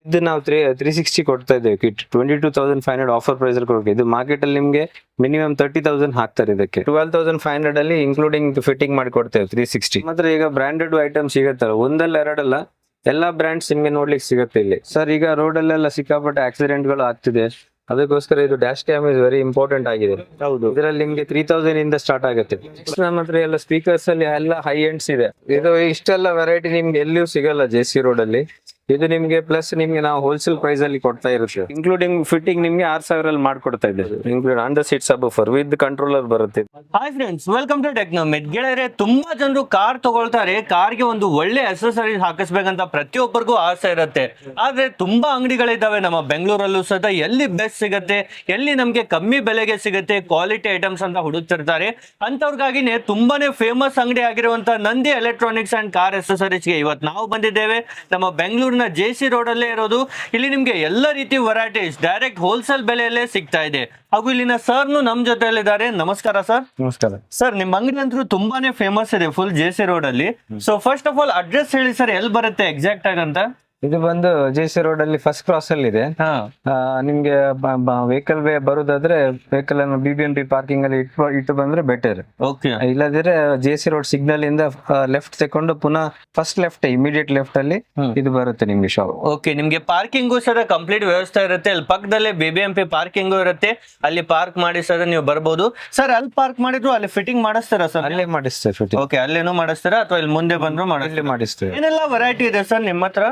ಇದು ನಾವು 360 ಕೊಡ್ತಾ ಇದ್ದೇವೆ ಕಿಟ್ 22,500 ಆಫರ್ ಪ್ರೈಸ್ ಅಲ್ಲಿ ಕೊಡ್ತೀವಿ. ಇದು ಮಾರ್ಕೆಟ್ ಅಲ್ಲಿ ನಿಮ್ಗೆ ಮಿನಿಮಮ್ 30,000 ಹಾಕ್ತಾರೆ ಇದಕ್ಕೆ. 12,500 ಅಲ್ಲಿ ಇನ್ಕ್ಲೂಡಿಂಗ್ ಫಿಟ್ಟಿಂಗ್ ಮಾಡಿ ಕೊಡ್ತೇವೆ 360. ಮಾತ್ರ ಈಗ ಬ್ರಾಂಡೆಡ್ ಐಟಮ್ ಸಿಗುತ್ತಲ್ಲ, ಒಂದಲ್ಲ ಎರಡಲ್ಲ ಎಲ್ಲಾ ಬ್ರಾಂಡ್ಸ್ ನಿಮ್ಗೆ ನೋಡ್ಲಿಕ್ಕೆ ಸಿಗುತ್ತೆ ಇಲ್ಲಿ. ಸರ್ ಈಗ ರೋಡ್ ಅಲ್ಲೆಲ್ಲ ಸಿಕ್ಕಾಪಟ್ಟೆ ಆಕ್ಸಿಡೆಂಟ್ ಗಳು ಆಗ್ತಿದೆ, ಅದಕ್ಕೋಸ್ಕರ ಇದು dash cam is very important ಆಗಿದೆ. ಹೌದು, ಇದರಲ್ಲಿ ನಿಮ್ಗೆ 3,000 ಇಂದ ಸ್ಟಾರ್ಟ್ ಆಗುತ್ತೆ. ನಮ್ಮ ಹತ್ರ ಎಲ್ಲ ಸ್ಪೀಕರ್ಸ್ ಅಲ್ಲಿ ಎಲ್ಲ ಹೈ ಎಂಡ್ಸ್ ಇದೆ. ಇದು ಇಷ್ಟೆಲ್ಲ ವೆರೈಟಿ ನಿಮ್ಗೆ ಎಲ್ಲಿಯೂ ಸಿಗಲ್ಲ JC ರೋಡ್ ಅಲ್ಲಿ. ಇದು ನಿಮ್ಗೆ ಪ್ಲಸ್ ನಿಮ್ಗೆ ನಾವು ಹೋಲ್ಸೇಲ್ ಪ್ರೈಸ್ ಅಲ್ಲಿ ಕೊಡ್ತಾ ಇರುತ್ತೆ. ಇನ್ಕ್ಲೂಡಿಂಗ್ ಫಿಟ್ಟಿಂಗ್ ನಿಮ್ಗೆ 6,000 ಅಲ್ಲಿ ಮಾಡ್ಕೊಡ್ತಾ ಇದ್ದೇವೆ. Include under seat subwoofer with controller ಬರುತ್ತೆ. Hi friends, welcome to Technomet. ಗೆಳೆಯರೆ, ತುಂಬಾ ಜನರು ಕಾರ್ ತಗೊಳ್ತಾರೆ, ಕಾರ್ಗೆ ಒಂದು ಒಳ್ಳೆ ಅಸೆಸರೀಸ್ ಹಾಕಿಸ್ಬೇಕಂತ ಪ್ರತಿಯೊಬ್ಬರಿಗೂ ಆಸೆ ಇರುತ್ತೆ. ಆದ್ರೆ ತುಂಬಾ ಅಂಗಡಿಗಳಿದ್ದಾವೆ ನಮ್ಮ ಬೆಂಗಳೂರಲ್ಲೂ ಸಹ. ಎಲ್ಲಿ ಬೆಸ್ಟ್ ಸಿಗತ್ತೆ, ಎಲ್ಲಿ ನಮ್ಗೆ ಕಮ್ಮಿ ಬೆಲೆಗೆ ಸಿಗುತ್ತೆ, ಕ್ವಾಲಿಟಿ ಐಟಮ್ಸ್ ಅಂತ ಹುಡುಕ್ತಿರ್ತಾರೆ. ಅಂತವ್ರಿಗಾಗಿನೇ ತುಂಬಾನೇ ಫೇಮಸ್ ಅಂಗಡಿ ಆಗಿರುವಂತ ನಂದಿ ಎಲೆಕ್ಟ್ರಾನಿಕ್ಸ್ ಅಂಡ್ ಕಾರ್ ಅಸೆಸರೀಸ್ಗೆ ಇವತ್ತು ನಾವು ಬಂದಿದ್ದೇವೆ. ನಮ್ಮ ಬೆಂಗಳೂರಿನ JC ರೋಡ್ ಅಲ್ಲೇ ಇರೋದು. ಇಲ್ಲಿ ನಿಮ್ಗೆ ಎಲ್ಲ ರೀತಿ ವೆರೈಟೀಸ್ ಡೈರೆಕ್ಟ್ ಹೋಲ್ಸೇಲ್ ಬೆಲೆಯಲ್ಲೇ ಸಿಗ್ತಾ ಇದೆ. ಹಾಗೂ ಇಲ್ಲಿನ ಸರ್ನು ನಮ್ ಜೊತೆಯಲ್ಲಿದ್ದಾರೆ. ನಮಸ್ಕಾರ ಸರ್. ನಮಸ್ಕಾರ ಸರ್, ನಿಮ್ಮ ಅಂಗಡಿ ಅಂತೂ ತುಂಬಾನೇ ಫೇಮಸ್ ಇದೆ ಫುಲ್ JC ರೋಡ್ ಅಲ್ಲಿ. So first of all address ಹೇಳಿ ಸರ್, ಎಲ್ಲಿ ಬರುತ್ತೆ ಎಕ್ಸಾಕ್ಟ್ ಆಗಂತ? ಇದು ಬಂದು JC ರೋಡ್ ಅಲ್ಲಿ ಫಸ್ಟ್ ಕ್ರಾಸ್ ಅಲ್ಲಿ ಇದೆ. ನಿಮ್ಗೆ ವೆಹಿಕಲ್ ವೇ ಬರುದಾದ್ರೆ ವೆಹಿಕಲ್ ಅನ್ನು BBMP ಪಾರ್ಕಿಂಗ್ ಅಲ್ಲಿ ಇಟ್ಟು ಬಂದ್ರೆ ಬೆಟರ್. ಓಕೆ, ಇಲ್ಲದಿದ್ರೆ JC ರೋಡ್ ಸಿಗ್ನಲ್ ಇಂದ ಲೆಫ್ಟ್ ತಕೊಂಡು ಪುನಃ ಫಸ್ಟ್ ಲೆಫ್ಟ್ ಇಮಿಡಿಯೇಟ್ ಲೆಫ್ಟ್ ಅಲ್ಲಿ ಇದು ಬರುತ್ತೆ ನಿಮ್ಗೆ ಶಾಪ್. ಓಕೆ, ನಿಮ್ಗೆ ಪಾರ್ಕಿಂಗು ಸಹ ಕಂಪ್ಲೀಟ್ ವ್ಯವಸ್ಥೆ ಇರುತ್ತೆ. ಅಲ್ಲಿ ಪಕ್ಕದಲ್ಲೇ BBMP ಪಾರ್ಕಿಂಗು ಇರುತ್ತೆ. ಅಲ್ಲಿ ಪಾರ್ಕ್ ಮಾಡಿ ಸರ್ ನೀವು ಬರ್ಬೋದು. ಸರ್, ಅಲ್ಲಿ ಪಾರ್ಕ್ ಮಾಡಿದ್ರು ಅಲ್ಲಿ ಫಿಟ್ಟಿಂಗ್ ಮಾಡಿಸ್ತಾರ ಸರ್? ಅಲ್ಲೇ ಮಾಡಿಸ್ತೇವೆ ಫಿಟ್ಟಿಂಗ್. ಓಕೆ, ಅಲ್ಲೇನು ಮಾಡಿಸ್ತಾರ ಅಥವಾ ಇಲ್ಲಿ ಮುಂದೆ ಬಂದ್ರು ಮಾಡಿಸ್ತೇವೆ. ಏನೆಲ್ಲ ವೆರೈಟಿ ಇದೆ ಸರ್ ನಿಮ್ಮ ಹತ್ರ?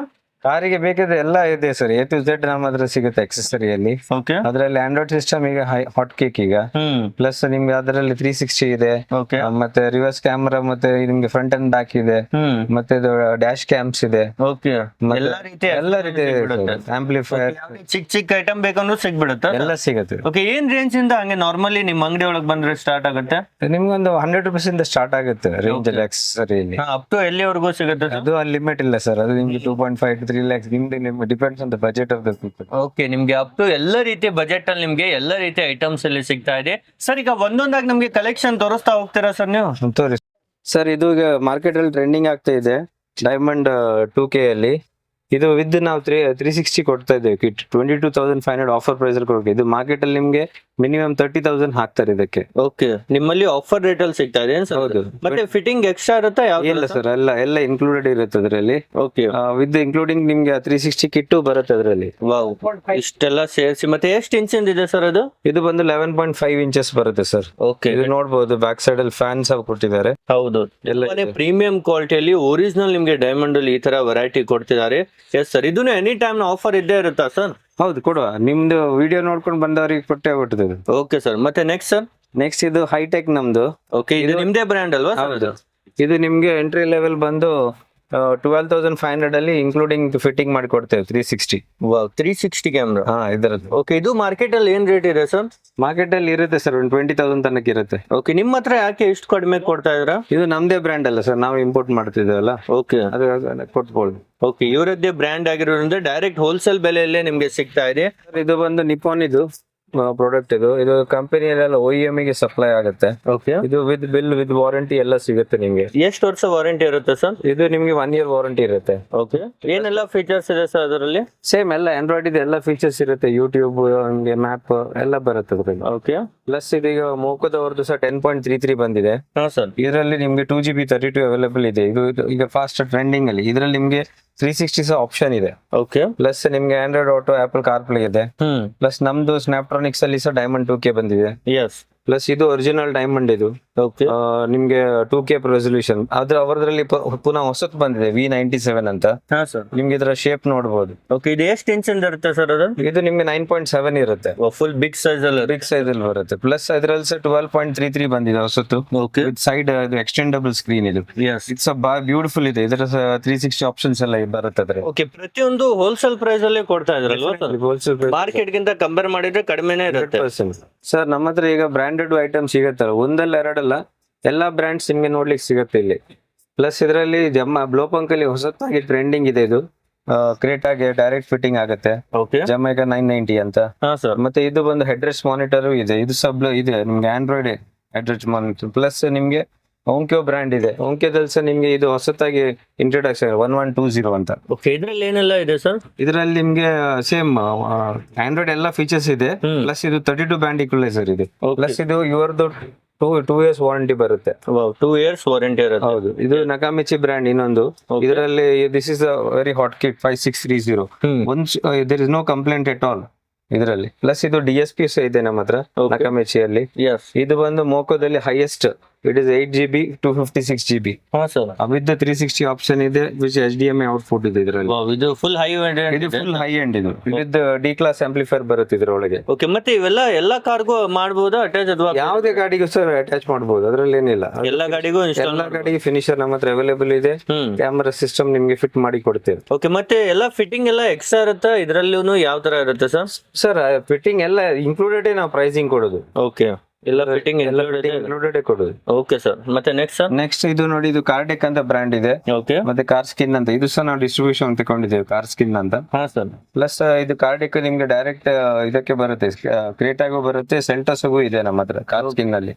ಕಾರಿಗೆ ಬೇಕಿದ್ರೆ ಎಲ್ಲ ಇದೆ ಸರ್, A to Z ನಮ್ಮ ಹತ್ರ ಸಿಗುತ್ತೆ ಎಕ್ಸೆಸರಿಯಲ್ಲಿ. ಓಕೆ, ಅದರಲ್ಲಿ ಆಂಡ್ರಾಯ್ಡ್ ಸಿಸ್ಟಮ್ ಈಗ ಹಾಟ್ ಕೇಕ್ ಈಗ ಪ್ಲಸ್ ನಿಮ್ಗೆ ಅದರಲ್ಲಿ 360 ಇದೆ. ಓಕೆ, ಮತ್ತೆ ರಿವರ್ಸ್ ಕ್ಯಾಮರಾ, ಮತ್ತೆ ನಿಮ್ಗೆ ಫ್ರಂಟ್ ಅಂಡ್ ಬ್ಯಾಕ್ ಇದೆ, ಮತ್ತೆ ಡ್ಯಾಶ್ ಕ್ಯಾಮ್ಸ್ ಇದೆ. ಓಕೆ, ಎಲ್ಲ ರೀತಿ ಆಂಪ್ಲಿಫೈರ್, ಚಿಕ್ಕ ಚಿಕ್ಕ ಐಟಮ್ ಬೇಕಂದ್ರೂ ಸಿಗ್ಬಿಡುತ್ತೆ, ಎಲ್ಲ ಸಿಗುತ್ತೆ. ಓಕೆ, ಏನ್ ರೇಂಜ್ ಇಂದ ಹಂಗೆ ನಾರ್ಮಲಿ ನಿಮ್ಮ ಅಂಗಡಿ ಒಳಗೆ ಬಂದ್ರೆ ಸ್ಟಾರ್ಟ್ ಆಗುತ್ತೆ? ನಿಮ್ಗೊಂದು 100 ರೂಪೀಸ್ ಇಂದ ಸ್ಟಾರ್ಟ್ ಆಗುತ್ತೆ ರೇಂಜ್ ಅಲ್ಲಿ ಎಕ್ಸೆಸರಿಯಲ್ಲಿ. ಅಪ್ ಟು ಎಲ್ಲಿವರೆಗೂ ಸಿಗುತ್ತೆ? ಅದು ಲಿಮಿಟ್ ಇಲ್ಲ ಸರ್, ಅದು ನಿಮ್ಗೆ 2.5 to 3 lakhs ನಿಮ್ಗೆ depends on the budget of the people. Okay, ನಿಮ್ಗೆ ಅಪ್ ಟು ಎಲ್ಲ ರೀತಿಯ ಬಜೆಟ್ ಅಲ್ಲಿ ನಿಮ್ಗೆ ಎಲ್ಲ ರೀತಿಯ ಐಟಮ್ಸ್ ಅಲ್ಲಿ ಸಿಗ್ತಾ ಇದೆ. ಸರ್, ಈಗ ಒಂದೊಂದಾಗಿ ನಮ್ಗೆ ಕಲೆಕ್ಷನ್ ತೋರಿಸ್ತಾ ಹೋಗ್ತೀರಾ ಸರ್ ನೀವು? ತೋರಿ ಸರ್. ಇದು ಈಗ ಮಾರ್ಕೆಟ್ ಅಲ್ಲಿ ಟ್ರೆಂಡಿಂಗ್ ಆಗ್ತಾ ಇದೆ ಡೈಮಂಡ್ 2K ಅಲ್ಲಿ. ಇದು ವಿತ್ ನಾವು 360 ಕೊಡ್ತಾ ಇದ್ದೇವೆ ಕಿಟ್ 22,500 ಆಫರ್ ಪ್ರೈಸ್ ಅಲ್ಲಿ ಕೊಡ್ತೀವಿ. ಇದು ಮಾರ್ಕೆಟ್ ಅಲ್ಲಿ ನಿಮ್ಗೆ ಮಿನಿಮಮ್ 30,000 ಹಾಕ್ತಾರೆ ಇದಕ್ಕೆ. ಓಕೆ, ನಿಮ್ಮಲ್ಲಿ ಆಫರ್ ರೇಟ್ ಅಲ್ಲಿ ಸಿಗ್ತಾ ಇದೆ? ಹೌದು. ಮತ್ತೆ ಫಿಟ್ಟಿಂಗ್ ಎಕ್ಸ್ಟ್ರಾ ಇರುತ್ತಾ? ಇಲ್ಲ ಸರ್, ಎಲ್ಲ ಇನ್ಕ್ಲೂಡೆಡ್ ಇರುತ್ತೆ ಅದರಲ್ಲಿ. ಓಕೆ, ವಿತ್ ಇನ್ಕ್ಲೂಡಿಂಗ್ ನಿಮ್ಗೆ 360 ಕಿಟ್ಟು ಬರುತ್ತೆ ಅದರಲ್ಲಿ. ವಾವ್, ಇಷ್ಟೆಲ್ಲ ಸೇರಿಸಿ. ಮತ್ತೆ ಎಷ್ಟು ಇಂಚಿಂದ ಇದೆ ಸರ್ ಅದು? ಇದು ಬಂದು 11.5 ಇಂಚಸ್ ಬರುತ್ತೆ ಸರ್. ಓಕೆ, ಇದು ನೋಡಬಹುದು ಬ್ಯಾಕ್ ಸೈಡ್ ಅಲ್ಲಿ ಫ್ಯಾನ್ಸ್ ಕೊಟ್ಟಿದ್ದಾರೆ. ಹೌದು, ಎಲ್ಲ ಪ್ರೀಮಿಯಂ ಕ್ವಾಲಿಟಿಯಲ್ಲಿ ಒರಿಜಿನಲ್ ನಿಮ್ಗೆ ಡೈಮಂಡ್ ಅಲ್ಲಿ ಈ ತರ ವೆರೈಟಿ ಕೊಡ್ತಿದ್ದಾರೆ. ಎಸ್ ಸರ್, ಇದನ್ನು ಎನಿ ಟೈಮ್ ಆಫರ್ ಇದ್ದೇ ಇರುತ್ತಾ ಸರ್? ಹೌದು, ಕೊಡುವ. ನಿಮ್ದು ವಿಡಿಯೋ ನೋಡ್ಕೊಂಡು ಬಂದವರಿಗೆ ಕೊಟ್ಟೆ ಕೊಟ್ಟಿದ್ದು. ಓಕೆ ಸರ್, ಮತ್ತೆ ನೆಕ್ಸ್ಟ್ ಸರ್? ನೆಕ್ಸ್ಟ್ ಇದು ಹೈಟೆಕ್ ನಮ್ದು. ಓಕೆ, ಇದು ನಿಮ್ದೇ ಬ್ರ್ಯಾಂಡ್ ಅಲ್ವಾ? ಹೌದು. ಇದು ನಿಮ್ಗೆ ಎಂಟ್ರಿ ಲೆವೆಲ್ ಬಂದು 12,500 ಅಲ್ಲಿ ಇನ್ಕ್ಲೂಡಿಂಗ್ ಫಿಟ್ಟಿಂಗ್ ಮಾಡಿ ಕೊಡ್ತೇವೆ 360. Wow, 360 camera. ಇದರದ್ದು. ಓಕೆ, ಇದು ಮಾರ್ಕೆಟ್ ಅಲ್ಲಿ ಏನ್ ರೇಟ್ ಇದೆ ಸರ್? ಮಾರ್ಕೆಟ್ ಅಲ್ಲಿ ಇರುತ್ತೆ ಸರ್, 20,000 ತನಕ ಇರುತ್ತೆ. ಓಕೆ, ನಿಮ್ಮ ಹತ್ರ ಯಾಕೆ ಇಷ್ಟು ಕಡಿಮೆ ಕೊಡ್ತಾ ಇದ್ರ? ಇದು ನಮ್ದೇ ಬ್ರ್ಯಾಂಡ್ ಅಲ್ಲ ಸರ್, ನಾವು ಇಂಪೋರ್ಟ್ ಮಾಡ್ತಿದ್ದೇವಲ್ಲ. ಓಕೆ, ಅದು ಕೊಟ್ಬೋದು. ಓಕೆ, ಇವರದ್ದೇ ಬ್ರ್ಯಾಂಡ್ ಆಗಿರೋದ್ರಿಂದ ಡೈರೆಕ್ಟ್ ಹೋಲ್ಸೇಲ್ ಬೆಲೆಯಲ್ಲೇ ನಿಮ್ಗೆ ಸಿಗ್ತಾ ಇದೆ. ಇದು ಬಂದು ನಿಪಾನ್ ಇದು ಪ್ರಾಡಕ್ಟ್. ಇದು ಕಂಪನಿಯಲ್ಲೆಲ್ಲ OEM ಗೆ ಸಪ್ಲೈ ಆಗುತ್ತೆ. ಓಕೆ, ಇದು ವಿತ್ ಬಿಲ್ ವಿತ್ ವಾರಂಟಿ ಎಲ್ಲ ಸಿಗುತ್ತೆ ನಿಮ್ಗೆ. ಎಷ್ಟು ವರ್ಷ ವಾರಂಟಿ ಇರುತ್ತೆ ಸರ್? ಇದು ನಿಮ್ಗೆ 1 year ವಾರಂಟಿ ಇರುತ್ತೆ. ಓಕೆ, ಏನೆಲ್ಲ ಫೀಚರ್ಸ್ ಇದೆ ಸರ್ ಅದರಲ್ಲಿ? ಸೇಮ್ ಎಲ್ಲ ಆಂಡ್ರಾಯ್ಡ್ ಇದೆ, ಎಲ್ಲ ಫೀಚರ್ಸ್ ಇರುತ್ತೆ. ಯೂಟ್ಯೂಬ್ ನಿಮ್ಗೆ ಮ್ಯಾಪ್ ಎಲ್ಲ ಬರುತ್ತೆ ಅದ್ರಲ್ಲಿ. ಓಕೆ, ಪ್ಲಸ್ ಇದೀಗ ಮೋಕೋದವ್ರದ್ದು ಸಹ 10.33 ಬಂದಿದೆ. ಹಾ ಸರ್. ಇದರಲ್ಲಿ ನಿಮ್ಗೆ 2GB 32 ಅವೈಲೇಬಲ್ ಇದೆ. ಇದು ಈಗ ಫಾಸ್ಟ್ ಟ್ರೆಂಡಿಂಗ್ ಅಲ್ಲಿ. ಇದರಲ್ಲಿ ನಿಮ್ಗೆ 360 ಸಹ ಆಪ್ಷನ್ ಇದೆ. ಓಕೆ, ಪ್ಲಸ್ ನಿಮ್ಗೆ ಆಂಡ್ರಾಯ್ಡ್ ಆಟೋ, ಆಪಲ್ ಕಾರ್ಪ್ಲೇ ಇದೆ. ಪ್ಲಸ್ ನಮ್ದು ಸ್ನ್ಯಾಪ್ಟ್ರಾನಿಕ್ಸ್ ಅಲ್ಲಿ ಸಹ ಡೈಮಂಡ್ 2K ಬಂದಿದೆ. ಎಸ್, ಪ್ಲಸ್ ಇದು ಒರಿಜಿನಲ್ ಡೈಮಂಡ್. ಇದು ಓಕೆ, ನಿಮ್ಗೆ 2K ರೆಸಲ್ಯೂಷನ್. ಅವರದ್ರಲ್ಲಿ ಪುನಃ ಹೊಸತ್ ಬಂದಿದೆ V97 ಅಂತ. ಹಾ ಸರ್. ನಿಮ್ಗೆ ಇದರ ಶೇಪ್ ನೋಡಬಹುದು. ಓಕೆ, ಇದು ಎಷ್ಟು ಇಂಚಿಂದ ಇರುತ್ತೆ ಸರ್ ಅದು? ಇದು ನಿಮ್ಗೆ 9.7 ಇರುತ್ತೆ. ಫುಲ್ ಬಿಗ್ ಸೈಜ್ ಅಲ್ಲಿ? ಬಿಗ್ ಸೈಜ್ ಅಲ್ಲಿ ಬರುತ್ತೆ. ಪ್ಲಸ್ ಇದರಲ್ಲಿ ಸಹ 12.33 ಬಂದಿದೆ ಹೊಸತು. Okay, with side extendable screen. ಇದು ಎಸ್, ಇಟ್ಸ್ ಬ್ಯೂಟಿಫುಲ್ ಇದೆ. ಇದರ 360 ಆಪ್ಷನ್ಸ್ ಎಲ್ಲ ಬರುತ್ತೆ ಅದ್ರ. ಓಕೆ, ಪ್ರತಿಯೊಂದು ಹೋಲ್ಸೇಲ್ ಪ್ರೈಸ್ ಅಲ್ಲಿ ಕೊಡ್ತಾ ಇದ್ರಲ್ವಾ ಸರ್? ಹೋಲ್ಸೇಲ್ ಮಾರ್ಕೆಟ್ ಗಿಂತ ಕಂಪೇರ್ ಮಾಡಿದ್ರೆ ಕಡಿಮೆನೇ ಇರುತ್ತೆ ಸರ್. ನಮ್ಮ ಹತ್ರ ಈಗ ಬ್ರಾಂಡೆಡ್ ಐಟಮ್ ಸಿಗುತ್ತಲ್ಲ, ಒಂದಲ್ಲ ಎರಡಲ್ಲ ಎಲ್ಲಾ ಬ್ರಾಂಡ್ಸ್ ನಿಮ್ಗೆ ನೋಡ್ಲಿಕ್ಕೆ ಸಿಗುತ್ತೆ ಇಲ್ಲಿ. ಪ್ಲಸ್ ಇದರಲ್ಲಿ ಬ್ಲೋಪಂಕ್ ಅಲ್ಲಿ ಹೊಸತಾಗಿ ಟ್ರೆಂಡಿಂಗ್ ಇದೆ. ಇದು ಕ್ರೇಟಾಗೆ ಡೈರೆಕ್ಟ್ ಫಿಟ್ಟಿಂಗ್ ಆಗುತ್ತೆ. ಜಮೈಕಾ 990 ಅಂತ. ಮತ್ತೆ ಇದು ಬಂದು ಹೆಡ್ ರೆಸ್ಟ್ ಮಾನಿಟರ್ ಇದೆ. ಇದು ಇದೆ ನಿಮ್ಗೆ Android head rest monitor. Plus ನಿಮ್ಗೆ ಓಂಕ್ಯೋ ಬ್ರ್ಯಾಂಡ್ ಇದೆ. ಓಂಕ್ಯೋದಲ್ಲಿ ಸಹ ನಿಮ್ಗೆ ಇದು ಹೊಸತಾಗಿ ಇಂಟ್ರೊಡಕ್ಷನ್ 1120 ಅಂತ. ಓಕೆ, ಇದ್ರಲ್ಲಿ ಏನೆಲ್ಲ ಇದೆ ಸರ್? ಇದರಲ್ಲಿ ನಿಮ್ಗೆ ಸೇಮ್ ಆಂಡ್ರಾಯ್ಡ್ ಎಲ್ಲ ಫೀಚರ್ಸ್ ಇದೆ. ಪ್ಲಸ್ ಇದು 32 ಬ್ಯಾಂಡ್ ಈಕ್ವಲೈಸರ್ ಇದೆ. ಪ್ಲಸ್ ಇದು ಇವ್ರದ್ದು ಟೂ ಇಯರ್ಸ್ ವಾರಂಟಿ ಬರುತ್ತೆ. 2 years ವಾರಂಟಿ ಇರುತ್ತೆ. ಹೌದು, ಇದು ನಕಾಮಿಚಿ ಬ್ರ್ಯಾಂಡ್ ಇನ್ನೊಂದು. ಇದರಲ್ಲಿ this is a very hot kit 5630. Once there is no complaint at all ಇದರಲ್ಲಿ. ಪ್ಲಸ್ ಇದು DSP ಸಹ ಇದೆ ನಮ್ಮ ಹತ್ರ ನಕಾಮಿಚಿಯಲ್ಲಿ. ಇದು ಬಂದು ಮೋಕೋದಲ್ಲಿ highest, it is 8GB 256GB with 360 option ಇದೆ, ವಿಚ್ HDMI ಔಟ್ಪುಟ್ ಇದೆ ಇದರಲ್ಲಿ. ಇದು ಫುಲ್ ಹೈ ಇದು ಫುಲ್ ಹೈ ಎಂಡ್, ಇದು ವಿತ್ D ಕ್ಲಾಸ್ ಆಂಪ್ಲಿಫೈರ್ ಬರುತ್ತೆ ಇದರೊಳಗೆ. ಓಕೆ, ಮತ್ತೆ ಇವೆಲ್ಲ ಎಲ್ಲಾ ಕಾರ್ಗೂ ಮಾಡಬಹುದಾ ಅಟ್ಯಾಚ್ ಅಥವಾ ಯಾವುದೇ ಗಾಡಿಗೂ ಸರ್ ಅಟ್ಯಾಚ್ ಮಾಡಬಹುದು, ಅದ್ರಲ್ಲಿ ಏನಿಲ್ಲ. ಎಲ್ಲಾ ಗಾಡಿಗೂ ಎಲ್ಲ ಗಾಡಿಗೆ ಫಿನಿಶರ್ ನಮ್ಮ ಹತ್ರ ಅವೈಲೇಬಲ್ ಇದೆ. ಕ್ಯಾಮರಾ ಸಿಸ್ಟಮ್ ನಿಮ್ಗೆ ಫಿಟ್ ಮಾಡಿ ಕೊಡ್ತೇವೆ. ಓಕೆ, ಮತ್ತೆ ಎಲ್ಲ ಫಿಟ್ಟಿಂಗ್ ಎಲ್ಲ ಎಕ್ಸ್ಟ್ರಾ ಇರುತ್ತಾ ಇದ್ರಲ್ಲೂ? ಯಾವ ತರ ಇರುತ್ತೆ ಸರ್? ಸರ್ ಫಿಟ್ಟಿಂಗ್ ಎಲ್ಲ ಇನ್ಕ್ಲೂಡೆಡ್ ನಾವು ಪ್ರೈಸಿಂಗ್ ಕೊಡೋದು. ಓಕೆ, ಎಲ್ಲ ಫಿಟ್ಟಿಂಗ್ ಇನ್ಕ್ಲೂಡೆಡ್ ಕೊಡೋದು. ಓಕೆ ಸರ್, ಮತ್ತೆ ನೆಕ್ಸ್ಟ್ ಸರ್? ನೆಕ್ಸ್ಟ್ ಇದು ನೋಡಿ, ಇದು ಕಾರ್ಡೆಕ್ ಅಂತ ಬ್ರ್ಯಾಂಡ್ ಇದೆ. ಓಕೆ, ಮತ್ತೆ ಕಾರ್ ಸ್ಕಿನ್ ಅಂತ, ಇದು ಸಹ ನಾವು ಡಿಸ್ಟ್ರಿಬ್ಯೂಷನ್ ತಗೊಂಡಿದ್ದೇವೆ, ಕಾರ್ ಸ್ಕಿನ್ ಅಂತ. ಹಾ ಸರ್. ಪ್ಲಸ್ ಇದು ಕಾರ್ಡೆಕ್ ನಿಮ್ಗೆ ಡೈರೆಕ್ಟ್ ಇದಕ್ಕೆ ಬರುತ್ತೆ, ಕ್ರೇಟಾಗೂ ಬರುತ್ತೆ, ಸೆಲ್ಟೋಸ್ಗೂ ಇದೆ ನಮ್ಮ ಹತ್ರ ಕಾರ್ ಸ್ಕಿನ್ ಅಲ್ಲಿ.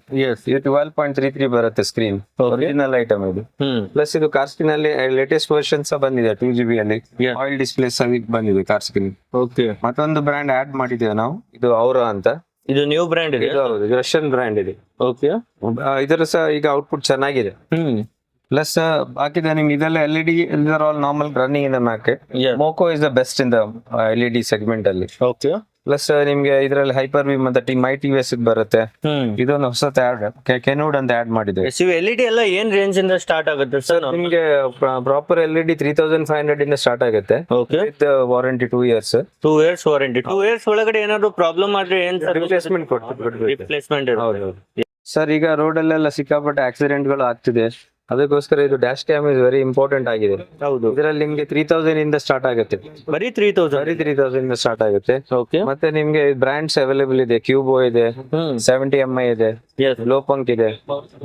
ಇದು 12.33 ಬರುತ್ತೆ ಸ್ಕ್ರೀನ್, ಒರಿಜಿನಲ್ ಐಟಮ್ ಇದು. ಪ್ಲಸ್ ಇದು ಕಾರ್ ಸ್ಕಿನ್ ಅಲ್ಲಿ ಲೇಟೆಸ್ಟ್ ವರ್ಷನ್ ಸಹ ಬಂದಿದೆ, 2GB ಅಲ್ಲಿ ಆಯಿಲ್ ಡಿಸ್ಪ್ಲೇಸ್ ಬಂದಿದೆ ಕಾರ್ ಸ್ಕಿನ್. ಓಕೆ, ಮತ್ತೊಂದು ಬ್ರ್ಯಾಂಡ್ ಆಡ್ ಮಾಡಿದ್ದೇವೆ ನಾವು, ಇದು ಔರಾ ಅಂತ. ಇದು ನ್ಯೂ ಬ್ರ್ಯಾಂಡ್ ಇದೆ. ಹೌದು, ರಷ್ಯನ್ ಬ್ರ್ಯಾಂಡ್ ಇದೆ. ಓಕೆ, ಇದರ ಸಹ ಈಗ ಔಟ್ಪುಟ್ ಚೆನ್ನಾಗಿದೆ. ಪ್ಲಸ್ ಬಾಕಿದ ನಿಮ್ಗೆ ಇದೆಲ್ಲ LED all normal running in the market. ಮೋಕೋ is the best in the LED segment ಅಲ್ಲಿ. ಓಕೆ, ಪ್ಲಸ್ ನಿಮ್ಗೆ ಇದರಲ್ಲಿ ಹೈಪರ್ ಬೀಮ್ ಅಂತ MyTVS ಬರುತ್ತೆ. ಇದೊಂದು ಹೊಸ ಕೆನೂಡ್ ಅಂತ ಆಡ್ ಮಾಡಿದೆ. LED ಎಲ್ಲ ಏನ್ ರೇಂಜ್ ಇಂದ ಸ್ಟಾರ್ಟ್ ಆಗುತ್ತೆ ಸರ್? ನಿಮ್ಗೆ ಪ್ರಾಪರ್ LED 3500 ಇಂದ ಸ್ಟಾರ್ಟ್ ಆಗುತ್ತೆ. Okay, with warranty 2 years. 2 years warranty. 2 years ಒಳಗಡೆ ಏನಾದ್ರು ಪ್ರಾಬ್ಲಮ್ ಆದ್ರೆ ಏನ್ ರಿಪ್ಲೇಸ್ಮೆಂಟ್ ಕೊಡ್ತೀವಿ. ರಿಪ್ಲೇಸ್ಮೆಂಟ್. ಹೌದು ಸರ್, ಈಗ ರೋಡ್ ಅಲ್ಲೆಲ್ಲ ಸಿಕ್ಕಾಪಟ್ಟೆ ಆಕ್ಸಿಡೆಂಟ್ ಗಳು ಆಗ್ತಿದೆ, ಅದಕ್ಕೋಸ್ಕರ ಇದು dash cam is very important ಆಗಿದೆ. ಹೌದು, ಇದರಲ್ಲಿ ನಿಮ್ಗೆ 3000 ಇಂದ ಸ್ಟಾರ್ಟ್ ಆಗುತ್ತೆ. ಬರೀ 3000 ಇಂದ ಸ್ಟಾರ್ಟ್ ಆಗುತ್ತೆ. ಓಕೆ, ಮತ್ತೆ ನಿಮ್ಗೆ ಬ್ರಾಂಡ್ಸ್ ಅವೈಲೇಬಲ್ ಇದೆ. ಕ್ಯೂಬೋ ಇದೆ, 70Mi ಇದೆ, ಲೋಪಂಕ್ ಇದೆ,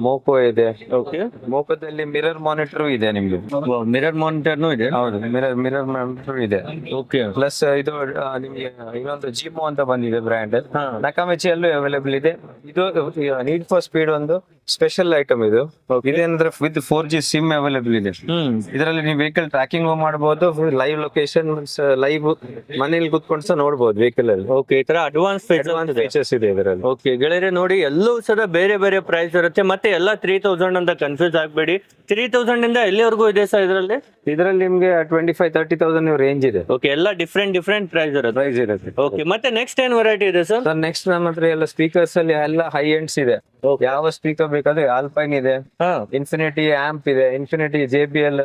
ಮೋಕೋ ಇದೆ. ಓಕೆ, ಮೋಕೋದಲ್ಲಿ ಮಿರರ್ ಮಾನಿಟರ್ ಇದೆ ನಿಮ್ಗೆ. ಮಿರರ್ ಮಾನಿಟರ್ನು ಇದೆ. ಹೌದು, ಮಿರರ್ ಮಾನಿಟರ್ ಇದೆ. ಓಕೆ, ಪ್ಲಸ್ ಇದು ನಿಮ್ಗೆ ಇನ್ನೊಂದು ಜಿಮೋ ಅಂತ ಬಂದಿದೆ ಬ್ರ್ಯಾಂಡ್, ನಕಾಮಿಚಿಯಲ್ಲೂ ಅವೈಲೇಬಲ್ ಇದೆ. ಇದು ನೀಡ್ ಫಾರ್ ಸ್ಪೀಡ್ ಒಂದು ಸ್ಪೆಷಲ್ ಐಟಮ್ ಇದು. ಇದೇನಂದ್ರೆ ವಿತ್ 4G ಸಿಮ್ ಅವೈಲೇಬಲ್ ಇದೆ. ಇದರಲ್ಲಿ ನೀವು ವೆಹಿಕಲ್ ಟ್ರ್ಯಾಕಿಂಗ್ ಮಾಡಬಹುದು, ಲೈವ್ ಲೊಕೇಶನ್, ಲೈವ್ ಮನೇಲಿ ಕುತ್ಕೊಂಡು ಸಹ ನೋಡಬಹುದು ವೆಹಿಕಲ್ ಅಲ್ಲಿ. ಓಕೆ, ಈ ತರ ಅಡ್ವಾನ್ಸ್ ಫೀಚರ್ಸ್ ಇದೆ ಇದರಲ್ಲಿ. ಓಕೆ ಗೆಳೆಯರೆ, ನೋಡಿ ಎಲ್ಲವೂ ಸಹ ಬೇರೆ ಬೇರೆ ಪ್ರೈಸ್ ಇರುತ್ತೆ. ಮತ್ತೆ ಎಲ್ಲ 3000 ಅಂತ ಕನ್ಫ್ಯೂಸ್ ಆಗ್ಬೇಡಿ. 3000 ಇಂದ ಎಲ್ಲಿವರೆಗೂ ಇದೆ ಸರ್ ಇದರಲ್ಲಿ ನಿಮ್ಗೆ 25-30,000 ರೇಂಜ್ ಇದೆ. ಓಕೆ, ಎಲ್ಲ ಡಿಫ್ರೆಂಟ್ ಪ್ರೈಸ್ ಇರುತ್ತೆ. ಓಕೆ, ಮತ್ತೆ ನೆಕ್ಸ್ಟ್ ಏನ್ ವೆರೈಟಿ ಇದೆ ಸರ್? ನೆಕ್ಸ್ಟ್ ನಮ್ಮ ಹತ್ರ ಎಲ್ಲ ಸ್ಪೀಕರ್ಸ್ ಅಲ್ಲಿ ಎಲ್ಲ ಹೈ ಎಂಡ್ಸ್ ಇದೆ. ಯಾವ ಸ್ಪೀಕರ್ ಬೇಕಾದ್ರೆ ಆಲ್ಪೈನ್ ಇದೆ, ಇನ್ಫಿನಿಟಿ ಆಂಪ್ ಇದೆ, ಇನ್ಫಿನಿಟಿ JBL,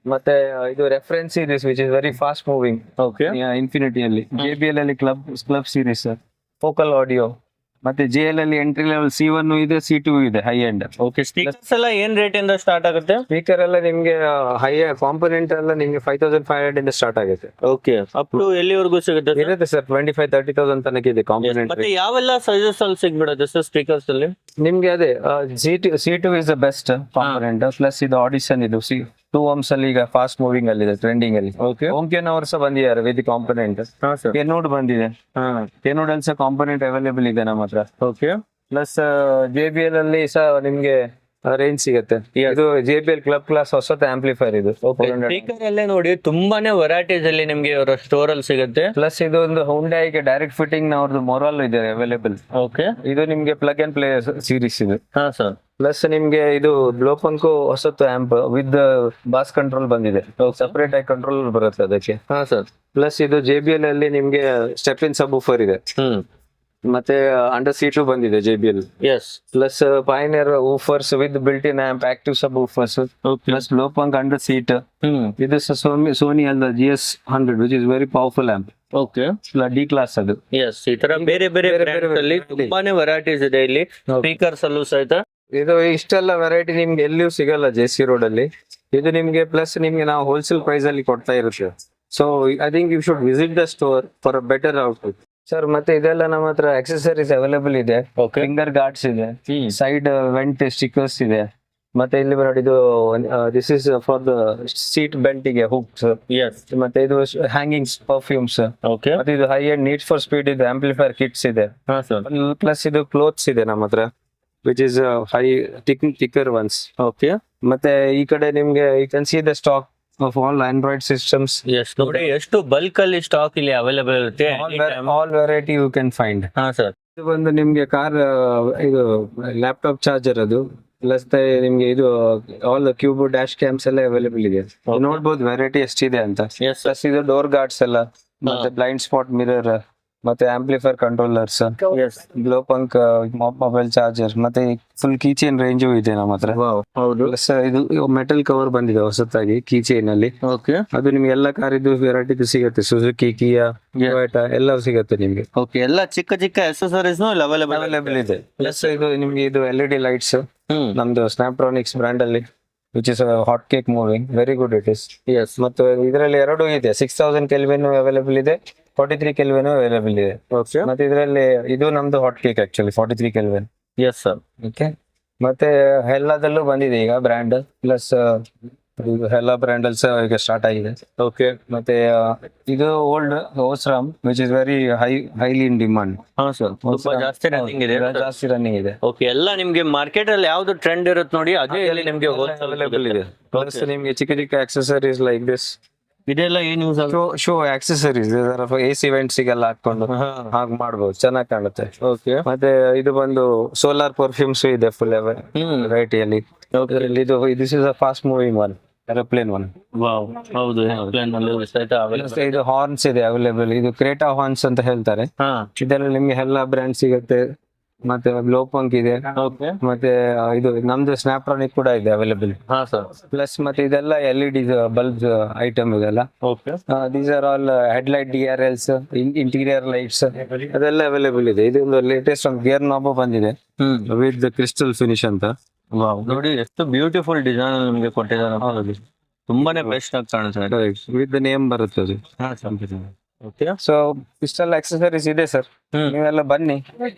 ಮತ್ತೆ ಇದು reference series which is very fast moving. Okay, infinity ಅಲ್ಲಿ JBL ಅಲ್ಲಿ ಕ್ಲಬ್ ಸೀರೀಸ್, ಫೋಕಲ್ ಆಡಿಯೋ, ಮತ್ತೆ JL ಅಲ್ಲಿ ಎಂಟ್ರಿ ಲೆವೆಲ್ C1 ಇದೆ, C2 ಇದೆ ಹೈ ಎಂಡ್. ಓಕೆ, ಸ್ಪೀಕರ್ಸ್ ಎಲ್ಲ ಏನ್ ರೇಟ್ ಇಂದ ಸ್ಟಾರ್ಟ್ ಆಗುತ್ತೆ? ಸ್ಪೀಕರ್ ಎಲ್ಲ ನಿಮ್ಗೆ ಹೈ ಕಾಂಪೋನೆಂಟ್ ಎಲ್ಲ ನಿಮ್ಗೆ 5500 ಇಂದ ಸ್ಟಾರ್ಟ್ ಆಗುತ್ತೆ. ಓಕೆ, ಅಪ್ ಟು ಎಲ್ಲಿವರೆಗೂ ಸಿಗುತ್ತೆ? ಇರುತ್ತೆ ಸರ್, 25-30,000 ತನಕ ಇದೆ ಕಾಂಪೋನೆಂಟ್. ಮತ್ತೆ ಯಾವೆಲ್ಲ ಸೈಜಸ್ ಅಲ್ಲಿ ಸಿಗ್ಬಿಡುತ್ತೆ ಸರ್ ಸ್ಪೀಕರ್ಸ್ ಅಲ್ಲಿ? ನಿಮ್ಗೆ ಅದೇ C2 is the best component. Plus ಇದು ಆಡಿಷನ್, ಇದು 2 ohms ಅಲ್ಲಿ ಈಗ ಫಾಸ್ಟ್ ಮೂವಿಂಗ್ ಅಲ್ಲಿ ಇದೆ, ಟ್ರೆಂಡಿಂಗ್ ಅಲ್ಲಿ. ಓಕೆ, ಓಂಕ್ಯೋನವರು ಸಹ ಬಂದಿದ್ದಾರೆ ವಿತ್ ಕಾಂಪೋನೆಂಟ್. ಕೆನೂಡ್ ಬಂದಿದೆ, ಕೆನೂಡ್ ಅಲ್ಲಿ ಸಹ ಕಾಂಪೋನೆಂಟ್ ಅವೈಲೇಬಲ್ ಇದೆ ನಮ್ಮ ಹತ್ರ. ಓಕೆ, ಪ್ಲಸ್ JBL ಅಲ್ಲಿ ಸಹ ನಿಮ್ಗೆ ರೇಂಜ್ ಸಿಗುತ್ತೆ. ಇದು JBL ಕ್ಲಬ್ ಕ್ಲಾಸ್ ಹೊಸತ ಆಂಪ್ಲಿಫೈರ್ ಇದು. ಸ್ಪೀಕರ್ ಅಲ್ಲೇ ನೋಡಿ ತುಂಬಾನೇ ವೆರೈಟೀಸ್ ಅಲ್ಲಿ ನಿಮ್ಗೆ ಅವರ ಸ್ಟೋರ್ ಅಲ್ಲಿ ಸಿಗುತ್ತೆ. ಪ್ಲಸ್ ಇದು ಒಂದು Hyundai ಡೈರೆಕ್ಟ್ ಫಿಟ್ಟಿಂಗ್ ನವ್ರದ್ದು ಮೊರಾಲ್ ಇದೆ ಅವೈಲೇಬಲ್. ಓಕೆ, ಇದು ನಿಮ್ಗೆ ಪ್ಲಗ್ ಅಂಡ್ ಪ್ಲೇ ಸೀರೀಸ್ ಇದೆ. ಹಾ ಸರ್. ಪ್ಲಸ್ ನಿಮ್ಗೆ ಇದು ಲೋಪಂಕು ಹೊಸತ್ತು ಆಂಪ್ ವಿತ್ ಬಾಸ್ ಕಂಟ್ರೋಲ್ ಬಂದಿದೆ, ಸಪರೇಟ್ ಆಗಿ ಕಂಟ್ರೋಲ್ ಬರುತ್ತೆ ಅದಕ್ಕೆ. ಹಾ ಸರ್. ಪ್ಲಸ್ ಇದು JBL ಅಲ್ಲಿ ನಿಮ್ಗೆ ಸ್ಟೆಪ್ ಇನ್ ಸಬ್ ಊಫರ್ ಇದೆ. ಮತ್ತೆ ಅಂಡರ್ C2 ಬಂದಿದೆ JBL. Plus Pioneer woofers with built in amp, active sub woofers. Plus ಲೋಪಂಕ್ ಅಂಡರ್ ಸೀಟ್. ಇದು ಸೋನಿ ಅಲ್ಲ GS100 which is very powerful amp. Okay, D class ಅದು. ಈ ತರ ಬೇರೆ ಬೇರೆ ಅಲ್ಲಿ ತುಂಬಾನೇ ವೆರೈಟೀಸ್ ಇದೆ ಇಲ್ಲಿ ಸ್ಪೀಕರ್ಸ್ ಅಲ್ಲೂ ಸಹಿತ. ಇದು ಇಷ್ಟೆಲ್ಲ ವೆರೈಟಿ ನಿಮ್ಗೆ ಎಲ್ಲಿಯೂ ಸಿಗಲ್ಲ JC ರೋಡ್ ಅಲ್ಲಿ. ಇದು ನಿಮ್ಗೆ ಪ್ಲಸ್ ನಿಮ್ಗೆ ನಾವು ಹೋಲ್ಸೇಲ್ ಪ್ರೈಸ್ ಅಲ್ಲಿ ಕೊಡ್ತಾ ಇರುತ್ತೆ. So I think you should visit the store for a better output. Sir ಮತ್ತೆ ಇದೆಲ್ಲ ನಮ್ಮ ಹತ್ರ ಆಕ್ಸೆಸರೀಸ್ ಅವೈಲೇಬಲ್ ಇದೆ. ಫಿಂಗರ್ ಗಾರ್ಡ್ಸ್ ಇದೆ, ಸೈಡ್ ವೆಂಟ್ ಸ್ಟಿಕರ್ಸ್ ಇದೆ. ಮತ್ತೆ ಇಲ್ಲಿ ನೋಡಿ, ಇದು this is for the seat belt ಗೆ ಹುಕ್ಸ್. ಮತ್ತೆ ಇದು ಹ್ಯಾಂಗಿಂಗ್ಸ್, ಪರ್ಫ್ಯೂಮ್ಸ್. ಮತ್ತೆ ಇದು high end need for speed ಇದೆ, ಆಂಪ್ಲಿಫೈರ್ ಕಿಟ್ಸ್ ಇದೆ. ಪ್ಲಸ್ ಇದು ಕ್ಲೋತ್ಸ್ ಇದೆ ನಮ್ಮ ಹತ್ರ. Which is high thicker ones. Okay ಮತ್ತೆ ಈ ಕಡೆ ನಿಮ್ಗೆ you can see the stock of all Android systems. Yes ನೋಡಿ ಎಷ್ಟು ಬಲ್ಕ್ ಅಲ್ಲಿ ಸ್ಟಾಕ್ ಇಲ್ಲಿ ಅವೈಲೇಬಲ್ ಇರುತ್ತೆ all variety you can find. ಹಾ ಸರ್. ಇದು ಬಂದು ನಿಮ್ಗೆ ಕಾರ್ ಇದು ಲ್ಯಾಪ್ಟಾಪ್ ಚಾರ್ಜರ್ ಅದು ಪ್ಲಸ್ ನಿಮ್ಗೆ ಇದು ಆಲ್ ಕ್ಯೂಬ್ ಡ್ಯಾಶ್ ಕ್ಯಾಮ್ಸ್ ಎಲ್ಲ ಅವೈಲೇಬಲ್ ಇದೆ. ನೋಡ್ಬೋದು ವೆರೈಟಿ ಎಷ್ಟಿದೆ ಅಂತ. ಎಸ್ ಪ್ಲಸ್ ಇದು ಡೋರ್ ಗಾರ್ಡ್ಸ್ ಎಲ್ಲ ಮತ್ತೆ ಬ್ಲೈಂಡ್ ಸ್ಪಾಟ್ ಮಿರರ್ ಮತ್ತೆ amplifier controllers, yes glow punk mobile charger ಮತ್ತೆ ಫುಲ್ ಕೀಚೈನ್ ರೇಂಜು ಇದೆ ನಮ್ಮ ಹತ್ರ. ಹೌದು. ಪ್ಲಸ್ ಇದು ಮೆಟಲ್ ಕವರ್ ಬಂದಿದೆ ಹೊಸತಾಗಿ ಕೀಚೈನ್ ಅಲ್ಲಿ. ಓಕೆ ಅದು ನಿಮ್ಗೆ ಎಲ್ಲ ಕಾರಿದ್ದು ವೆರೈಟಿ ಸಿಗುತ್ತೆ, ಸುಜುಕಿ, ಕಿಯಾ, ಟೊಯೋಟಾ ಎಲ್ಲ ಸಿಗುತ್ತೆ ನಿಮ್ಗೆ. ಓಕೆ ಎಲ್ಲ ಚಿಕ್ಕ ಚಿಕ್ಕ ಎಕ್ಸೆಸರೀಸ್ ಇಲ್ಲಿ ಅವೈಲೇಬಲ್ ಇದೆ. ಪ್ಲಸ್ ಇದು ನಿಮ್ಗೆ ಇದು LED ಲೈಟ್ಸ್ ನಮ್ದು ಸ್ನ್ಯಾಪ್ಟ್ರಾನಿಕ್ಸ್ ಬ್ರ್ಯಾಂಡ್ ಅಲ್ಲಿ which is hot cake moving, very good it is. Yes ಮತ್ತು ಇದರಲ್ಲಿ ಎರಡು ಇದೆ, 6000 ಕೆಲ್ವಿನ್ ಅವೈಲೇಬಲ್ ಇದೆ, 43 ಕೆಲ್ವಿನ್ ಅವೈಲೇಬಲ್ ಇದೆ. ಓಕೆ ಮತ್ತೆ ಇದರಲ್ಲಿ ಇದು ನಮ್ದು hot cake actually 43 Kelvin. Yes sir. Okay ಮತ್ತೆ ಎಲ್ಲದಲ್ಲೂ ಬಂದಿದೆ ಈಗ ಬ್ರ್ಯಾಂಡ್. ಪ್ಲಸ್ ಎಲ್ಲ ಬ್ರ್ಯಾಂಡ್ ಅಲ್ಸ ಈಗ ಸ್ಟಾರ್ಟ್ ಆಗಿದೆ. ಓಕೆ ಮತ್ತೆ ಇದು old Osram which is very highly in demand. ಹಾ ಸರ್, ತುಂಬಾ ಜಾಸ್ತಿ ರನ್ನಿಂಗ್ ಇದೆ. ಜಾಸ್ತಿ ರನ್ನಿಂಗ್ ಇದೆ. ಓಕೆ ಎಲ್ಲ ನಿಮ್ಗೆ ಮಾರ್ಕೆಟ್ ಅಲ್ಲಿ ಯಾವ್ದು ಟ್ರೆಂಡ್ ಇರುತ್ತೆ ನೋಡಿ ಅದೇ ಇಲ್ಲಿ ನಿಮ್ಗೆ ಅವೈಲೇಬಲ್ ಇದೆ. ಪ್ಲಸ್ ನಿಮ್ಗೆ ಚಿಕ್ಕ ಚಿಕ್ಕ ಆಕ್ಸೆಸರೀಸ್ ಲೈಕ್ ದಿಸ್, ಇದೆಲ್ಲ ಏನ್ use show accessories AC events ಗೆಲ್ಲ ಹಾಕೊಂಡು ಹಾಗೆ ಮಾಡ್ಬೋದು, ಚೆನ್ನಾಗಿ ಕಾಣುತ್ತೆ. ಓಕೆ ಮತ್ತೆ ಇದು ಬಂದು ಸೋಲಾರ್ ಪರ್ಫ್ಯೂಮ್ಸ್ ಇದೆ ಫುಲ್ ವೆರೈಟಿಯಲ್ಲಿ. ಇದು this is a fast moving one, aeroplane one. Wow ಹೌದು ಇದು ಹಾರ್ನ್ಸ್ ಇದೆ ಅವೈಲೇಬಲ್. ಇದು ಕ್ರೇಟಾ ಹಾರ್ನ್ಸ್ ಅಂತ ಹೇಳ್ತಾರೆ. ಹಾ ಇದರಲ್ಲಿ ನಿಮ್ಗೆ ಎಲ್ಲ ಬ್ರ್ಯಾಂಡ್ ಸಿಗುತ್ತೆ. ಮತ್ತೆ ಗ್ಲೋ ಪಂಕ್ ಇದೆ. ಓಕೆ ಮತ್ತೆ ಇದು ನಮ್ದು ಸ್ನ್ಯಾಪ್ಟ್ರಾನಿಕ್ ಕೂಡ ಇದೆ ಅವೈಲೇಬಲ್. ಹಾ ಸರ್. ಪ್ಲಸ್ ಮತ್ತೆ ಇದೆಲ್ಲ LED ಬಲ್ಬ್ಸ್ ಐಟಮ್ ಇದೆಲ್ಲ. Okay these are all headlight DRLs, interior lights ಅದೆಲ್ಲ ಅವೈಲೇಬಲ್ ಇದೆ. ಇದು ಒಂದು ಲೇಟೆಸ್ಟ್ ಒಂದು ಗೇರ್ ನಾಬ್ ಬಂದಿದೆ ವಿತ್ ಕ್ರಿಸ್ಟಲ್ ಫಿನಿಶ್ ಅಂತ. ವಾವ್ ನೋಡಿ ಎಷ್ಟು ಬ್ಯೂಟಿಫುಲ್ ಡಿಸೈನ್ ನಿಮ್ಗೆ ಕೊಟ್ಟಿದ್ದಾರೆ. ತುಂಬಾನೇ ಬೆಸ್ಟ್ ಆಗಿ ಕಾಣುತ್ತೆ. ವಿತ್ ನೇಮ್ ಬರುತ್ತೆ ಅದು. ಹಾ ಸರ್. ಓಕೆ ಸೊ ಇಷ್ಟೆಲ್ಲ ಆಕ್ಸೆಸರೀಸ್ ಇದೆ ಸರ್, ನೀವೆಲ್ಲ ಬನ್ನಿ.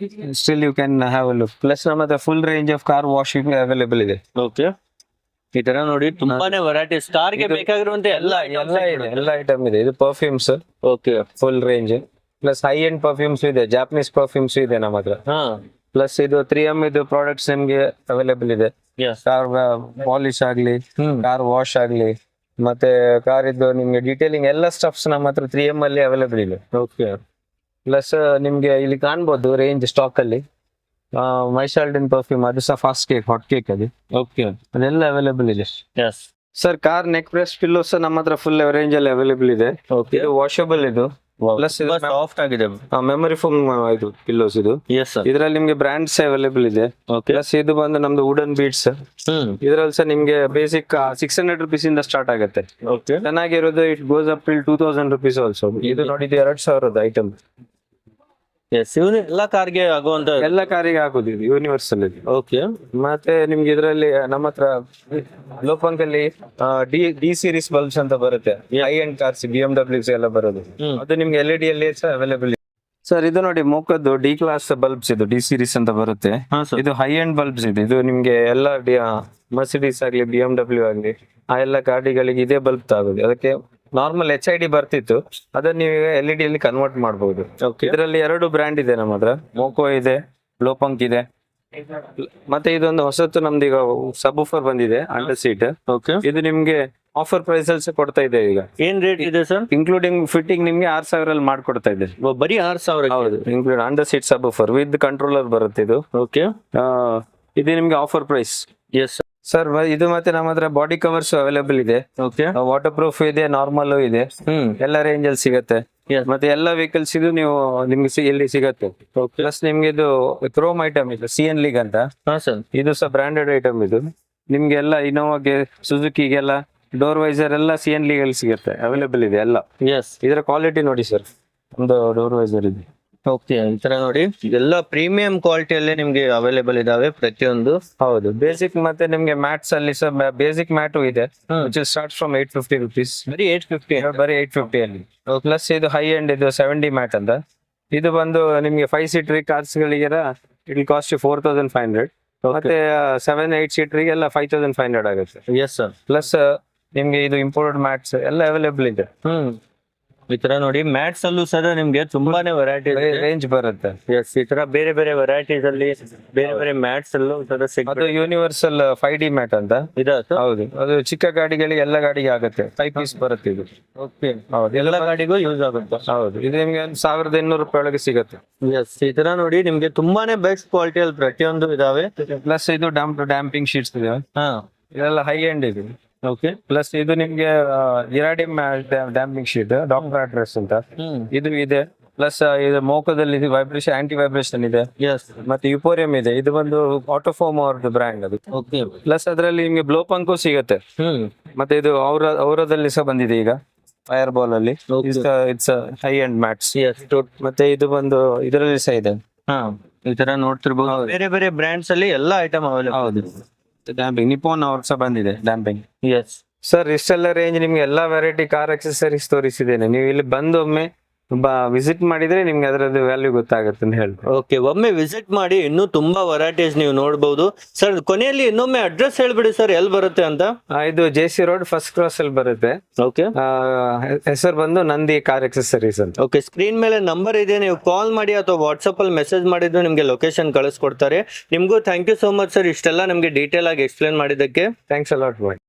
Still you can have a look. Plus ನಮ್ಮ ಹತ್ರ full range of car washing available ಇದೆ. ಓಕೆ ಈ ತರ ನೋಡಿ ತುಂಬಾನೇ ವೆರೈಟೀಸ್ ಕಾರ್ಗೆ ಬೇಕಾಗಿರುವಂತ ಎಲ್ಲ ಎಲ್ಲ ಐಟಮ್ ಇದೆ. ಇದು perfumes okay full range. Plus high end perfumes ಇದೆ, ಜಾಪನೀಸ್ ಪರ್ಫ್ಯೂಮ್ಸ್ ಇದೆ ನಮ್ಮ ಹತ್ರ. ಹಾ ಪ್ಲಸ್ ಇದು 3M ಇದು ಪ್ರಾಡಕ್ಟ್ಸ್ ನಿಮ್ಗೆ ಅವೈಲೇಬಲ್ ಇದೆ. ಎಸ್ ಕಾರ್ ಪಾಲಿಶ್ ಆಗ್ಲಿ, ಕಾರ್ ವಾಶ್ ಆಗ್ಲಿ, ಮತ್ತೆ ಕಾರ್ ಇದ್ದು ನಿಮ್ಗೆ ಡೀಟೇಲಿಂಗ್ ಎಲ್ಲ ಸ್ಟಫ್ಸ್ ನಮ್ಮ ಹತ್ರ 3M ಅಲ್ಲಿ ಅವೈಲೇಬಲ್ ಇದೆ. ಓಕೆ ಪ್ಲಸ್ ನಿಮ್ಗೆ ಇಲ್ಲಿ ಕಾಣ್ಬೋದು ರೇಂಜ್ ಸ್ಟಾಕ್ ಅಲ್ಲಿ ಮೈಶಾಲ್ಡಿನ್ ಪರ್ಫ್ಯೂಮ್, ಅದು ಸಹ ಫಾಸ್ಟ್ ಕೇಕ್, ಹಾಟ್ ಕೇಕ್ ಅದು. ಓಕೆ ಅದೆಲ್ಲ ಅವೈಲೇಬಲ್ ಇದೆ yes sir. Car neck press pillows ನಮ್ಮ ಹತ್ರ ಫುಲ್ ರೇಂಜ್ ಅಲ್ಲಿ ಅವೈಲೇಬಲ್ ಇದೆ. ಓಕೆ ಇದು ವಾಷಬಲ್ ಇದು. ಪ್ಲಸ್ ಸಾಫ್ಟ್ ಆಗಿದೆ. ಮೆಮೊರಿ ಫೋಮ್ ಇದು ಪಿಲ್ಲೋಸ್ ಇದು. Yes sir. ಇದ್ರಲ್ಲಿ ನಿಮ್ಗೆ ಬ್ರ್ಯಾಂಡ್ಸ್ ಅವೈಲೇಬಲ್ ಇದೆ. ಓಕೆ ಪ್ಲಸ್ ಇದು ಬಂದು ನಮ್ದು ವುಡನ್ ಬೀಟ್ಸ್. ಇದ್ರಲ್ಲಿ ಸಹ ನಿಮ್ಗೆ ಬೇಸಿಕ್ 600 ರುಪೀಸ್ ಇಂದ ಸ್ಟಾರ್ಟ್ ಆಗುತ್ತೆ. ಓಕೆ ಚೆನ್ನಾಗಿರೋದು it goes up till 2000 rupees also. ಇದು ನೋಡಿ, ಇದು 2000 ಐಟಮ್. ಎಸ್ ಇವನು ಎಲ್ಲ ಕಾರ್ಗೆ ಆಗುವಂತ ಎಲ್ಲ ಕಾರಿಗೆ ಹಾಕುದು, ಇದು ಯೂನಿವರ್ಸಲ್ ಇದು. ಓಕೆ ಮತ್ತೆ ನಿಮ್ಗೆ ಇದರಲ್ಲಿ ನಮ್ಮ ಹತ್ರ ಲೋಪಂಕ್ ಅಲ್ಲಿ ಡಿ ಸೀರೀಸ್ ಬಲ್ಬ್ಸ್ ಅಂತ ಬರುತ್ತೆ, ಹೈ ಎಂಡ್ ಕಾರ್ಸ್ BMW ಎಲ್ಲ ಬರೋದು. ಅದು ನಿಮ್ಗೆ LED ಅಲ್ಲಿ ಸಹ ಅವೈಲೇಬಲ್ ಇದೆ ಸರ್. ಇದು ನೋಡಿ ಮೋಕದ್ದು ಡಿ ಕ್ಲಾಸ್ ಬಲ್ಬ್ಸ್, ಇದು ಡಿ ಸೀರೀಸ್ ಅಂತ ಬರುತ್ತೆ. ಇದು ಹೈ ಎಂಡ್ ಬಲ್ಬ್ಸ್ ಇದೆ. ಇದು ನಿಮ್ಗೆ ಎಲ್ಲ ಮರ್ಸಿಡೀಸ್ ಆಗ್ಲಿ, BMW ಆಗ್ಲಿ, ಆ ಎಲ್ಲ ಗಾಡಿಗಳಿಗೆ ಇದೇ ಬಲ್ಬ್ ಆಗುದು. ಅದಕ್ಕೆ ನಾರ್ಮಲ್ HID ಬರ್ತಿತ್ತು, ಅದನ್ನ ನೀವು LED ಅಲ್ಲಿ ಕನ್ವರ್ಟ್ ಮಾಡಬಹುದು. ಇದರಲ್ಲಿ 2 ಬ್ರ್ಯಾಂಡ್ ಇದೆ ನಮ್ಮ ಹತ್ರ, ಮೋಕೋ ಇದೆ, ಲೋಪಂಕ್ ಇದೆ. ಮತ್ತೆ ಇದೊಂದು ಹೊಸತು ನಮ್ದು ಈಗ ಸಬ್-ವೂಫರ್ ಬಂದಿದೆ, ಅಂಡರ್ ಸೀಟ್. ಓಕೆ ಇದು ನಿಮ್ಗೆ ಆಫರ್ ಪ್ರೈಸ್ ಅಲ್ಲಿ ಕೊಡ್ತಾ ಇದೆ ಈಗ. ಏನ್ ರೇಟ್ ಇದೆ ಸರ್? ಇನ್ಕ್ಲೂಡಿಂಗ್ ಫಿಟ್ಟಿಂಗ್ ನಿಮ್ಗೆ 6000 ಅಲ್ಲಿ ಮಾಡ್ಕೊಡ್ತಾ ಇದೆ. ಬರೀ 6000? ಹೌದು, include under seat subwoofer with controller ಬರುತ್ತೆ ಇದು. ಓಕೆ ಇದು ನಿಮ್ಗೆ ಆಫರ್ ಪ್ರೈಸ್. Yes sir. ಇದು ಮತ್ತೆ ನಮ್ಮ ಹತ್ರ ಬಾಡಿ ಕವರ್ಸ್ ಅವೈಲೇಬಲ್ ಇದೆ. ಓಕೆ ವಾಟರ್ ಪ್ರೂಫ್ ಇದೆ, ನಾರ್ಮಲ್ ಇದೆ, ಎಲ್ಲ ರೇಂಜ್ ಅಲ್ಲಿ ಸಿಗತ್ತೆ. ಮತ್ತೆ ಎಲ್ಲ ವೆಹಿಕಲ್ಸ್ ಇದು ನಿಮ್ಗೆ ಇಲ್ಲಿ ಸಿಗತ್ತೆ. ಪ್ಲಸ್ ನಿಮ್ಗೆ ಇದು ಕ್ರೋಮ್ ಐಟಮ್ ಇದು CN ಲೀಗ್ ಅಂತ. ಹಾ ಸರ್. ಇದು ಸಹ ಬ್ರಾಂಡೆಡ್ ಐಟಮ್ ಇದು. ನಿಮ್ಗೆ ಎಲ್ಲ ಇನೋವಾಗೆ, ಸುಜುಕಿಗೆಲ್ಲ ಡೋರ್ ವೈಸರ್ ಎಲ್ಲ CN ಲೀಗ್ ಅಲ್ಲಿ ಸಿಗುತ್ತೆ, ಅವೈಲೇಬಲ್ ಇದೆ ಎಲ್ಲ. ಎಸ್ ಇದರ ಕ್ವಾಲಿಟಿ ನೋಡಿ ಸರ್, ಒಂದು ಡೋರ್ ವೈಸರ್ ಇದೆ. ಓಕೆ ಈ ತರ ನೋಡಿ ಇದೆಲ್ಲ ಪ್ರೀಮಿಯಂ ಕ್ವಾಲಿಟಿಯಲ್ಲೇ ನಿಮ್ಗೆ ಅವೈಲೇಬಲ್ ಇದಾವೆ ಪ್ರತಿಯೊಂದು. ಹೌದು, ಬೇಸಿಕ್ ಮತ್ತೆ ನಿಮ್ಗೆ ಮ್ಯಾಟ್ಸ್ ಅಲ್ಲಿ ಸಹ ಬೇಸಿಕ್ ಮ್ಯಾಟು ಇದೆ, ವಿಚ್ ಸ್ಟಾರ್ಟ್ ಫ್ರಮ್ 850 ರುಪೀಸ್. ಬರೀ 850? ಬರೀ 850 ಅಲ್ಲಿ. ಪ್ಲಸ್ ಇದು ಹೈ ಎಂಡ್ ಇದು 70 ಮ್ಯಾಟ್ ಅಂತ. ಇದು ಬಂದು ನಿಮ್ಗೆ 5 ಸೀಟರ್ ಕಾರ್ಸ್ ಗಳಿಗೆ ಇಟ್ ಕಾಸ್ಟ್ 4500. ಮತ್ತೆ 7-8 ಸೀಟರ್ಗೆಲ್ಲ 5500 ಆಗುತ್ತೆ. Yes sir. ಪ್ಲಸ್ ನಿಮ್ಗೆ ಇದು ಇಂಪೋರ್ಟೆಡ್ ಮ್ಯಾಟ್ಸ್ ಎಲ್ಲ ಅವೈಲೇಬಲ್ ಇದೆ. ಈ ತರ ನೋಡಿ ಮ್ಯಾಟ್ಸ್ ಅಲ್ಲೂ ಸಹ ನಿಮ್ಗೆ ತುಂಬಾನೇ ವೆರೈಟಿ ರೇಂಜ್ ಬರುತ್ತೆ. ಎಸ್, ಈ ತರ ಬೇರೆ ಬೇರೆ ವೆರೈಟೀಸ್ ಅಲ್ಲಿ ಬೇರೆ ಬೇರೆ ಮ್ಯಾಟ್ಸ್ ಅಲ್ಲೂ ಸಹ ಅದು ಸಿಗ್ತದೆ. ಯೂನಿವರ್ಸಲ್ 5D ಮ್ಯಾಟ್ ಅಂತ. ಇದಾ ಸರ್? ಹೌದು, ಅದು ಚಿಕ್ಕ ಗಾಡಿಗಳಿಗೆ ಎಲ್ಲ ಗಾಡಿಗೆ ಆಗುತ್ತೆ. 5 ಪೀಸ್ ಬರುತ್ತೆ ಇದು. ಓಕೆ, ಹೌದು, ಎಲ್ಲ ಗಾಡಿಗೂ ಯೂಸ್ ಆಗುತ್ತೆ. ಹೌದು, ಇದು ನಿಮ್ಗೆ 1800 ರೂಪಾಯಿ ಒಳಗೆ ಸಿಗುತ್ತೆ. ಎಸ್, ಈ ತರ ನೋಡಿ ನಿಮ್ಗೆ ತುಂಬಾನೇ ಬೆಸ್ಟ್ ಕ್ವಾಲಿಟಿಯಲ್ಲಿ ಪ್ರತಿಯೊಂದು ಇದಾವೆ. ಪ್ಲಸ್ ಇದು ಡ್ಯಾಂಪಿಂಗ್ ಶೀಟ್ಸ್ ಇದೆ, ಹಾ, ಇದೆಲ್ಲ ಹೈ ಎಂಡ್ ಇದೆ. ಓಕೆ. ಪ್ಲಸ್ ಇದು ನಿಮ್ಗೆ ಇರಾಡಿಮ್ ಡ್ಯಾಂಪಿಂಗ್ ಶೀಟ್, ಡಾಕ್ಟರ್ ಅಡ್ರೆಸ್ ಅಂತ ಇದು ಇದೆ. ಪ್ಲಸ್ ಇದು ಮೋಕದಲ್ಲಿ ವೈಬ್ರೇಷನ್, ಆಂಟಿ ವೈಬ್ರೇಷನ್ ಇದೆ. ಎಸ್, ಮತ್ತೆ ಯುಪೋರಿಯಂ ಇದೆ, ಇದು ಒಂದು ಆಟೋಫೋಮ್ ಅವ್ರದ್ದು ಬ್ರ್ಯಾಂಡ್ ಅದು. ಓಕೆ. ಪ್ಲಸ್ ಅದರಲ್ಲಿ ನಿಮ್ಗೆ ಬ್ಲೋ ಪಂಕು ಸಿಗುತ್ತೆ. ಮತ್ತೆ ಇದು ಅವರದಲ್ಲಿ ಸಹ ಬಂದಿದೆ ಈಗ ಫೈರ್ ಬಾಲ್ ಅಲ್ಲಿ. Okay. It's high end mats. Yes, ಮತ್ತೆ ಇದು ಬಂದು ಇದರಲ್ಲಿ ಸಹ ಇದೆ. ಹಾ, ಈ ತರ ನೋಡ್ತಿರ್ಬೋದು. ಬೇರೆ ಬೇರೆ ಬ್ರ್ಯಾಂಡ್ಸ್ ಅಲ್ಲಿ ಎಲ್ಲ ಐಟಮ್ ಅವೈಲೇಬಲ್. ಹೌದು, ಡ್ಯಾಂಪಿಂಗ್ ನಿಪಾನ್ ಅವ್ರ ಸಹ ಬಂದಿದೆ ಡ್ಯಾಂಪಿಂಗ್. ಎಸ್ ಸರ್, ಇಷ್ಟೆಲ್ಲ ರೇಂಜ್ ನಿಮ್ಗೆ ಎಲ್ಲಾ ವೆರೈಟಿ ಕಾರ್ ಅಕ್ಸೆಸರೀಸ್ ತೋರಿಸಿದ್ದೇನೆ. ನೀವು ಇಲ್ಲಿ ಬಂದು ಒಮ್ಮೆ ವಿಸಿಟ್ ಮಾಡಿದ್ರೆ ನಿಮ್ಗೆ ಅದರದ್ದು ವ್ಯಾಲ್ಯೂ ಗೊತ್ತಾಗುತ್ತೆ ಅಂತ ಹೇಳ್ಬೋದು. ಓಕೆ, ಒಮ್ಮೆ ವಿಸಿಟ್ ಮಾಡಿ, ಇನ್ನೂ ತುಂಬಾ ವೆರೈಟೀಸ್ ನೀವು ನೋಡಬಹುದು. ಸರ್, ಕೊನೆಯಲ್ಲಿ ಇನ್ನೊಮ್ಮೆ ಅಡ್ರೆಸ್ ಹೇಳ್ಬಿಡಿ ಸರ್, ಎಲ್ಲಿ ಬರುತ್ತೆ ಅಂತ. ಇದು JC ರೋಡ್ ಫಸ್ಟ್ ಕ್ರಾಸ್ ಅಲ್ಲಿ ಬರುತ್ತೆ. ಓಕೆ. ಹೆಸರು ಬಂದು ನಂದಿ ಕಾರ್ ಅಕ್ಸೆಸರೀಸ್ ಅಂತ. ಓಕೆ, ಸ್ಕ್ರೀನ್ ಮೇಲೆ ನಂಬರ್ ಇದೆ, ನೀವು ಕಾಲ್ ಮಾಡಿ ಅಥವಾ ವಾಟ್ಸಪ್ ಅಲ್ಲಿ ಮೆಸೇಜ್ ಮಾಡಿದ್ರು ನಿಮ್ಗೆ ಲೊಕೇಶನ್ ಕಳಿಸ್ಕೊಡ್ತಾರೆ. ನಿಮ್ಗೂ thank you so much sir, ಇಷ್ಟೆಲ್ಲ ನಮ್ಗೆ ಡೀಟೇಲ್ ಆಗಿ ಎಕ್ಸ್ಪ್ಲೇನ್ ಮಾಡಿದ್ದಕ್ಕೆ. Thanks a lot bye.